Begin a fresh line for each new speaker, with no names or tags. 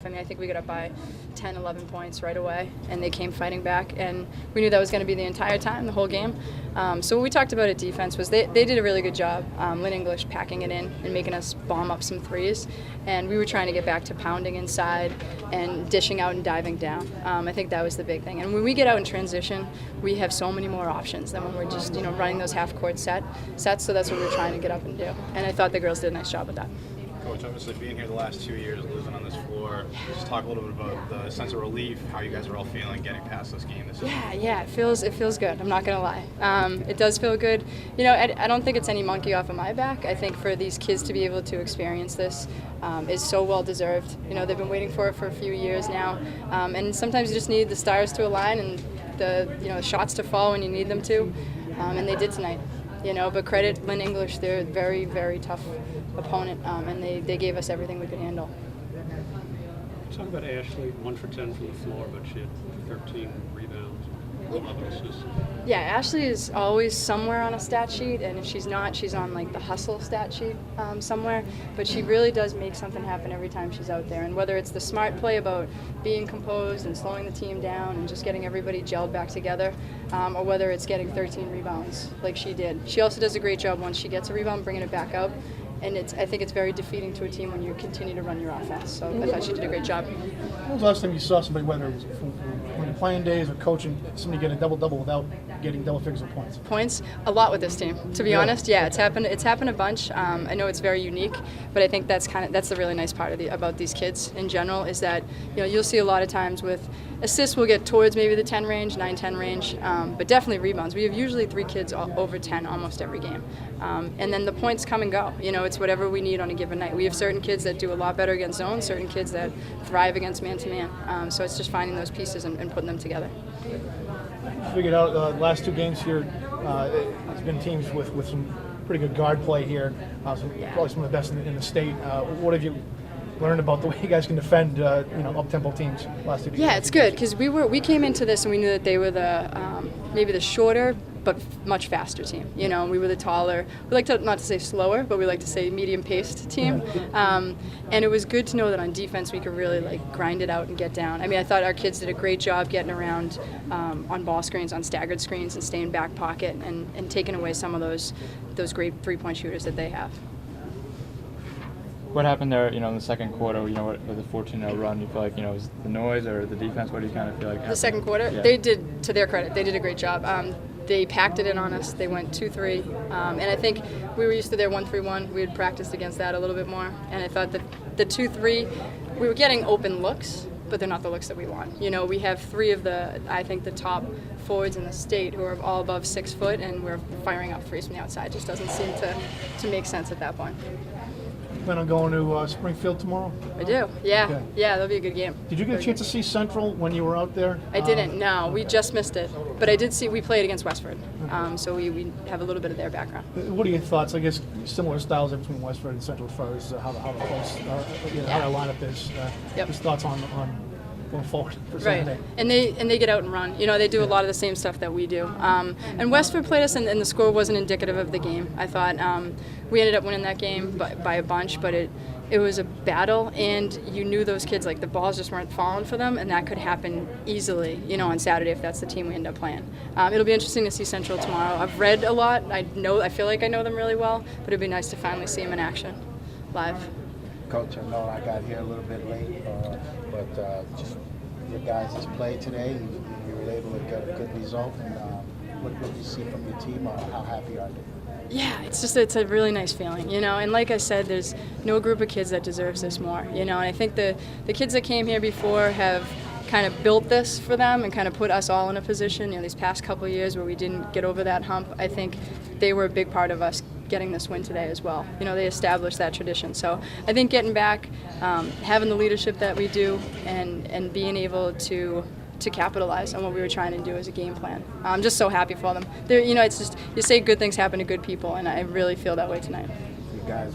I mean, I think we got up by 10, 11 points right away, and they came fighting back, and we knew that was going to be the entire time, the whole game. So what we talked about at defense was they did a really good job, Lynn English packing it in and making us bomb up some threes, and we were trying to get back to pounding inside and dishing out and diving down. I think that was the big thing. And when we get out in transition, we have so many more options than when we're just running those half-court sets, so that's what we were trying to get up and do. And I thought the girls did a nice job with that.
Coach, obviously being here the last 2 years, losing on this floor, just talk a little bit about the sense of relief, how you guys are all feeling getting past this game.
Yeah, it feels good. I'm not gonna lie. It does feel good. I don't think it's any monkey off of my back. I think for these kids to be able to experience this is so well deserved. They've been waiting for it for a few years now, and sometimes you just need the stars to align and the shots to fall when you need them to, and they did tonight. But credit Lynn English, they're a very, very tough opponent, and they gave us everything we could handle.
Talk about Ashley, 1 for 10 from the floor, but she had 13 rebounds, 11 assists.
Yeah, Ashley is always somewhere on a stat sheet, and if she's not, she's on like the hustle stat sheet somewhere. But she really does make something happen every time she's out there. And whether it's the smart play about being composed and slowing the team down and just getting everybody gelled back together, or whether it's getting 13 rebounds like she did. She also does a great job once she gets a rebound, bringing it back up. And I think it's very defeating to a team when you continue to run your offense. So I thought she did a great job.
When was the last time you saw somebody, whether it was when you're playing days or coaching, somebody get a double-double without getting double figures of points?
Points? A lot with this team, to be honest. Yeah, it's happened a bunch. I know it's very unique, but I think that's the really nice part about these kids in general is that you'll see a lot of times with assists we'll get towards maybe the 10 range, 9-10 range, but definitely rebounds. We have usually 3 kids over 10 almost every game. And then the points come and go. It's whatever we need on a given night. We have certain kids that do a lot better against zone, certain kids that thrive against man-to-man. So it's just finding those pieces and putting them together.
Figured out the last 2 games here, it's been teams with some pretty good guard play here, probably some of the best in the state. What have you learned about the way you guys can defend up-tempo teams last 2 games?
Yeah, it's good because we came into this and we knew that they were maybe the shorter but much faster team. We were the taller. We like to not to say slower, but we like to say medium-paced team. And it was good to know that on defense we could really grind it out and get down. I mean, I thought our kids did a great job getting around on ball screens, on staggered screens, and staying back pocket and taking away some of those great three-point shooters that they have.
What happened there, in the second quarter, with a 14-0 run? You feel like, was the noise or the defense? What do you kind of feel like happened?
The second quarter?
Yeah.
They did, to their credit, they did a great job. They packed it in on us. They went 2-3. And I think we were used to their 1-3-1. We had practiced against that a little bit more. And I thought that the 2-3, we were getting open looks, but they're not the looks that we want. We have 3 of the top forwards in the state who are all above 6 foot, and we're firing up threes from the outside. It just doesn't seem to make sense at that point.
Plan on going to Springfield tomorrow?
I do, yeah.
Okay.
Yeah, that'll be a good game.
Did you get a chance to see Central when you were out there?
I didn't, no. We just missed it. But I did see, we played against Westford, so we have a little bit of their background.
What are your thoughts? I guess similar styles between Westford and Central as far as how the place, how their lineup is. Just thoughts on going forward for Saturday.
Right, and they get out and run. They do a lot of the same stuff that we do. And Westford played us, and the score wasn't indicative of the game. I thought we ended up winning that game by a bunch, but it was a battle, and you knew those kids, the balls just weren't falling for them, and that could happen easily, on Saturday if that's the team we end up playing. It'll be interesting to see Central tomorrow. I've read a lot. I feel like I know them really well, but it'd be nice to finally see them in action, live.
Coach, I know I got here a little bit late, but just your guys' play today, you were able to get a good result. And what do you see from your team? How happy are they?
Yeah, it's a really nice feeling, and like I said, there's no group of kids that deserves this more, and I think the kids that came here before have kind of built this for them and kind of put us all in a position, these past couple of years where we didn't get over that hump. I think they were a big part of us getting this win today as well. They established that tradition. So I think getting back, having the leadership that we do, and being able to capitalize on what we were trying to do as a game plan. I'm just so happy for them. It's just, you say good things happen to good people, and I really feel that way tonight.
You guys